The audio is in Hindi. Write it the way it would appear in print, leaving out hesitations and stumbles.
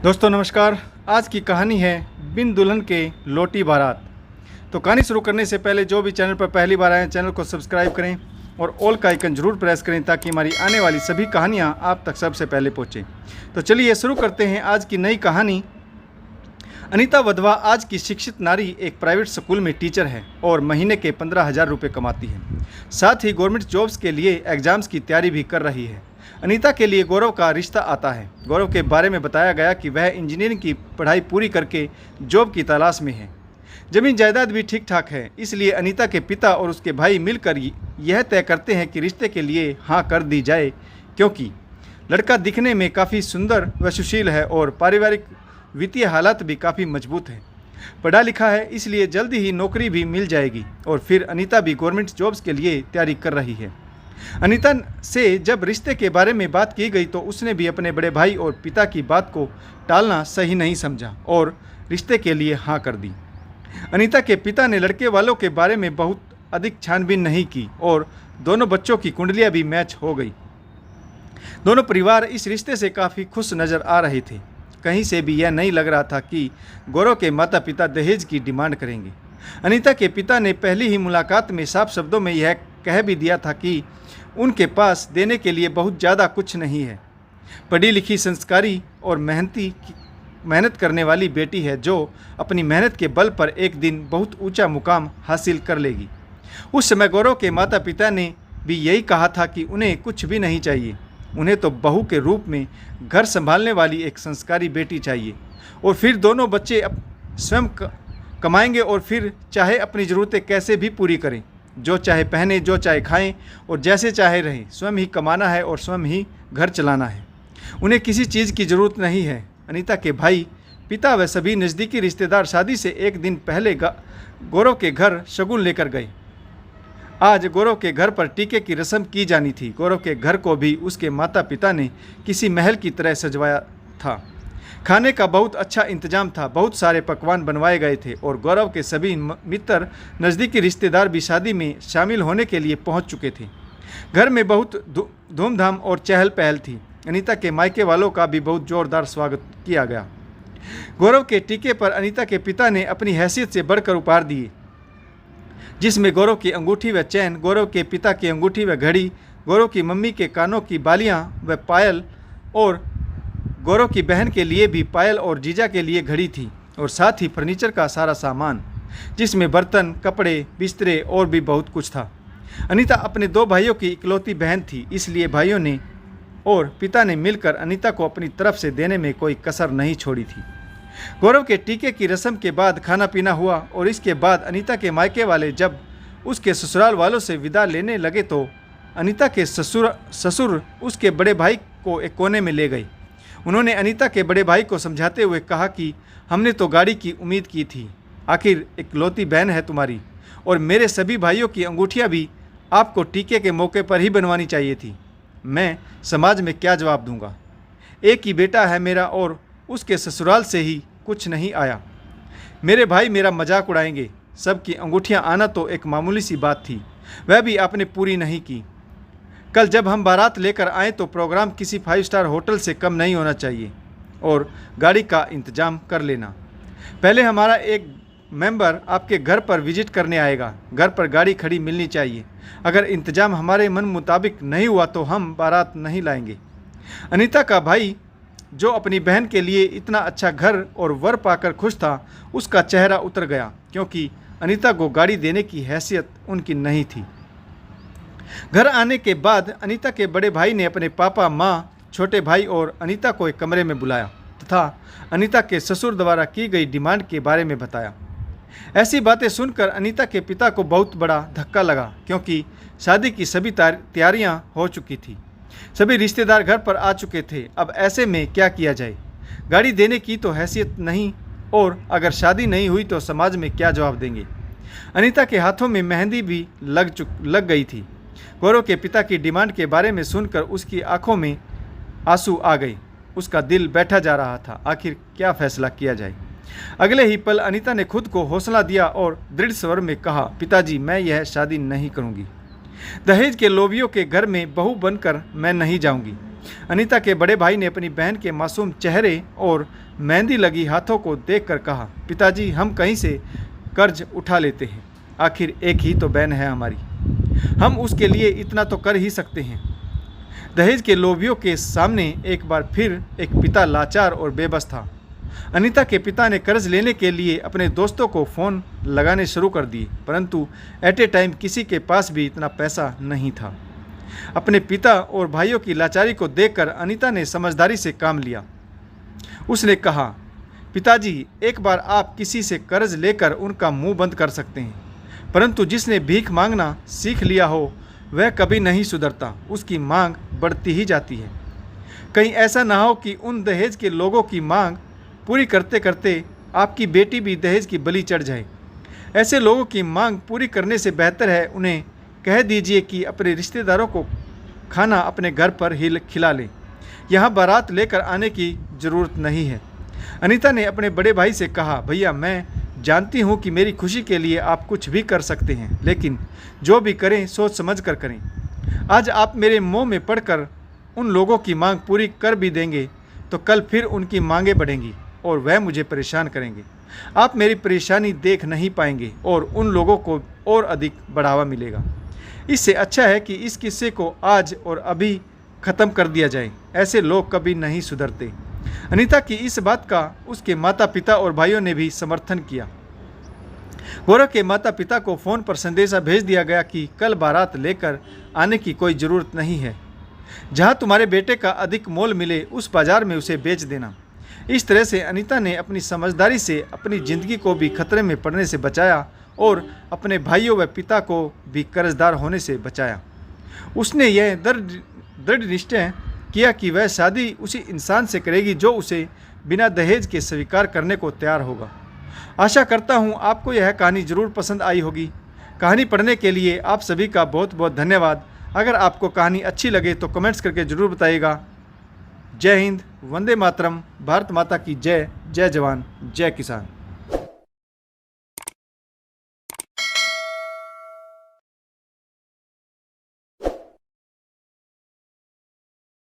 दोस्तों नमस्कार। आज की कहानी है बिन दुल्हन के लौटी बारात। तो कहानी शुरू करने से पहले जो भी चैनल पर पहली बार आए हैं चैनल को सब्सक्राइब करें और ऑल का आइकन जरूर प्रेस करें ताकि हमारी आने वाली सभी कहानियां आप तक सबसे पहले पहुंचें। तो चलिए शुरू करते हैं आज की नई कहानी। अनीता वधवा आज की शिक्षित नारी एक प्राइवेट स्कूल में टीचर है और महीने के 15,000 रुपये कमाती है। साथ ही गवर्नमेंट जॉब्स के लिए एग्ज़ाम्स की तैयारी भी कर रही है। अनीता के लिए गौरव का रिश्ता आता है। गौरव के बारे में बताया गया कि वह इंजीनियरिंग की पढ़ाई पूरी करके जॉब की तलाश में है। ज़मीन जायदाद भी ठीक ठाक है, इसलिए अनीता के पिता और उसके भाई मिलकर यह तय करते हैं कि रिश्ते के लिए हाँ कर दी जाए, क्योंकि लड़का दिखने में काफ़ी सुंदर व सुशील है और पारिवारिक वित्तीय हालात भी काफ़ी मजबूत है। पढ़ा लिखा है, इसलिए जल्दी ही नौकरी भी मिल जाएगी और फिर अनीता भी गवर्नमेंट जॉब्स के लिए तैयारी कर रही है। अनीता से जब रिश्ते के बारे में बात की गई तो उसने भी अपने बड़े भाई और पिता की बात को टालना सही नहीं समझा और रिश्ते के लिए हाँ कर दी। अनीता के पिता ने लड़के वालों के बारे में बहुत अधिक छानबीन नहीं की और दोनों बच्चों की कुंडलियां भी मैच हो गई। दोनों परिवार इस रिश्ते से काफ़ी खुश नज़र आ रहे थे। कहीं से भी यह नहीं लग रहा था कि गौरव के माता पिता दहेज की डिमांड करेंगे। अनीता के पिता ने पहली ही मुलाकात में साफ शब्दों में यह कह भी दिया था कि उनके पास देने के लिए बहुत ज़्यादा कुछ नहीं है। पढ़ी लिखी, संस्कारी और मेहनत करने वाली बेटी है जो अपनी मेहनत के बल पर एक दिन बहुत ऊंचा मुकाम हासिल कर लेगी। उस समय गौरव के माता पिता ने भी यही कहा था कि उन्हें कुछ भी नहीं चाहिए, उन्हें तो बहू के रूप में घर संभालने वाली एक संस्कारी बेटी चाहिए और फिर दोनों बच्चे स्वयं कमाएंगे और फिर चाहे अपनी ज़रूरतें कैसे भी पूरी करें, जो चाहे पहने, जो चाहे खाएं और जैसे चाहे रहें। स्वयं ही कमाना है और स्वयं ही घर चलाना है। उन्हें किसी चीज़ की ज़रूरत नहीं है। अनीता के भाई, पिता व सभी नज़दीकी रिश्तेदार शादी से एक दिन पहले गौरव के घर शगुन लेकर गए। आज गौरव के घर पर टीके की रस्म की जानी थी। गौरव के घर को भी उसके माता पिता ने किसी महल की तरह सजवाया था। खाने का बहुत अच्छा इंतजाम था, बहुत सारे पकवान बनवाए गए थे और गौरव के सभी मित्र, नज़दीकी रिश्तेदार भी शादी में शामिल होने के लिए पहुंच चुके थे। घर में बहुत धूमधाम और चहल पहल थी। अनीता के मायके वालों का भी बहुत जोरदार स्वागत किया गया। गौरव के टीके पर अनीता के पिता ने अपनी हैसियत से बढ़कर उपहार दिए, जिसमें गौरव की अंगूठी व चैन, गौरव के पिता की अंगूठी व घड़ी, गौरव की मम्मी के कानों की बालियां व पायल और गौरव की बहन के लिए भी पायल और जीजा के लिए घड़ी थी और साथ ही फर्नीचर का सारा सामान, जिसमें बर्तन, कपड़े, बिस्तरे और भी बहुत कुछ था। अनीता अपने दो भाइयों की इकलौती बहन थी, इसलिए भाइयों ने और पिता ने मिलकर अनीता को अपनी तरफ से देने में कोई कसर नहीं छोड़ी थी। गौरव के टीके की रस्म के बाद खाना पीना हुआ और इसके बाद अनीता के मायके वाले जब उसके ससुराल वालों से विदा लेने लगे तो अनीता के ससुर उसके बड़े भाई को एक कोने में ले गए। उन्होंने अनीता के बड़े भाई को समझाते हुए कहा कि हमने तो गाड़ी की उम्मीद की थी, आखिर इकलौती बहन है तुम्हारी, और मेरे सभी भाइयों की अंगूठियाँ भी आपको टीके के मौके पर ही बनवानी चाहिए थी। मैं समाज में क्या जवाब दूंगा? एक ही बेटा है मेरा और उसके ससुराल से ही कुछ नहीं आया। मेरे भाई मेरा मजाक उड़ाएंगे। सबकी अंगूठियाँ आना तो एक मामूली सी बात थी, वह भी आपने पूरी नहीं की। कल जब हम बारात लेकर आए तो प्रोग्राम किसी 5 स्टार होटल से कम नहीं होना चाहिए और गाड़ी का इंतजाम कर लेना। पहले हमारा एक मेंबर आपके घर पर विजिट करने आएगा। घर पर गाड़ी खड़ी मिलनी चाहिए। अगर इंतजाम हमारे मन मुताबिक नहीं हुआ तो हम बारात नहीं लाएंगे। अनीता का भाई, जो अपनी बहन के लिए इतना अच्छा घर और वर पाकर खुश था, उसका चेहरा उतर गया क्योंकि अनीता को गाड़ी देने की हैसियत उनकी नहीं थी। घर आने के बाद अनीता के बड़े भाई ने अपने पापा, माँ, छोटे भाई और अनीता को एक कमरे में बुलाया तथा अनीता के ससुर द्वारा की गई डिमांड के बारे में बताया। ऐसी बातें सुनकर अनीता के पिता को बहुत बड़ा धक्का लगा क्योंकि शादी की सभी तैयारियां हो चुकी थी। सभी रिश्तेदार घर पर आ चुके थे। अब ऐसे में क्या किया जाए? गाड़ी देने की तो हैसियत नहीं और अगर शादी नहीं हुई तो समाज में क्या जवाब देंगे? अनीता के हाथों में मेहंदी भी लग गई थी। गौरव के पिता की डिमांड के बारे में सुनकर उसकी आंखों में आंसू आ गए। उसका दिल बैठा जा रहा था, आखिर क्या फैसला किया जाए। अगले ही पल अनीता ने खुद को हौसला दिया और दृढ़ स्वर में कहा, पिताजी मैं यह शादी नहीं करूंगी। दहेज के लोभियों के घर में बहू बनकर मैं नहीं जाऊंगी। अनीता के बड़े भाई ने अपनी बहन के मासूम चेहरे और मेहंदी लगी हाथों को देखकर कहा, पिताजी हम कहीं से कर्ज उठा लेते हैं, आखिर एक ही तो बहन है हमारी, हम उसके लिए इतना तो कर ही सकते हैं। दहेज के लोभियों के सामने एक बार फिर एक पिता लाचार और बेबस था। अनीता के पिता ने कर्ज लेने के लिए अपने दोस्तों को फ़ोन लगाने शुरू कर दिए, परंतु एट ए टाइम किसी के पास भी इतना पैसा नहीं था। अपने पिता और भाइयों की लाचारी को देखकर अनीता ने समझदारी से काम लिया। उसने कहा, पिताजी एक बार आप किसी से कर्ज लेकर उनका मुंह बंद कर सकते हैं, परंतु जिसने भीख मांगना सीख लिया हो वह कभी नहीं सुधरता, उसकी मांग बढ़ती ही जाती है। कहीं ऐसा ना हो कि उन दहेज के लोगों की मांग पूरी करते करते आपकी बेटी भी दहेज की बलि चढ़ जाए। ऐसे लोगों की मांग पूरी करने से बेहतर है उन्हें कह दीजिए कि अपने रिश्तेदारों को खाना अपने घर पर ही खिला लें, यहाँ बारात लेकर आने की ज़रूरत नहीं है। अनीता ने अपने बड़े भाई से कहा, भैया मैं जानती हूँ कि मेरी खुशी के लिए आप कुछ भी कर सकते हैं, लेकिन जो भी करें सोच समझ कर करें। आज आप मेरे मुँह में पड़कर उन लोगों की मांग पूरी कर भी देंगे तो कल फिर उनकी मांगें बढ़ेंगी और वह मुझे परेशान करेंगे। आप मेरी परेशानी देख नहीं पाएंगे और उन लोगों को और अधिक बढ़ावा मिलेगा। इससे अच्छा है कि इस किस्से को आज और अभी ख़त्म कर दिया जाए, ऐसे लोग कभी नहीं सुधरते। अनीता की इस बात का उसके माता पिता और भाइयों ने भी समर्थन किया। गौरव के माता पिता को फ़ोन पर संदेशा भेज दिया गया कि कल बारात लेकर आने की कोई ज़रूरत नहीं है, जहां तुम्हारे बेटे का अधिक मोल मिले उस बाज़ार में उसे बेच देना। इस तरह से अनीता ने अपनी समझदारी से अपनी ज़िंदगी को भी खतरे में पड़ने से बचाया और अपने भाइयों व पिता को भी कर्जदार होने से बचाया। उसने यह दृढ़ निश्चय किया कि वह शादी उसी इंसान से करेगी जो उसे बिना दहेज के स्वीकार करने को तैयार होगा। आशा करता हूँ आपको यह कहानी ज़रूर पसंद आई होगी। कहानी पढ़ने के लिए आप सभी का बहुत बहुत धन्यवाद। अगर आपको कहानी अच्छी लगे तो कमेंट्स करके ज़रूर बताइएगा। जय हिंद, वंदे मातरम, भारत माता की जय, जय जवान, जय किसान।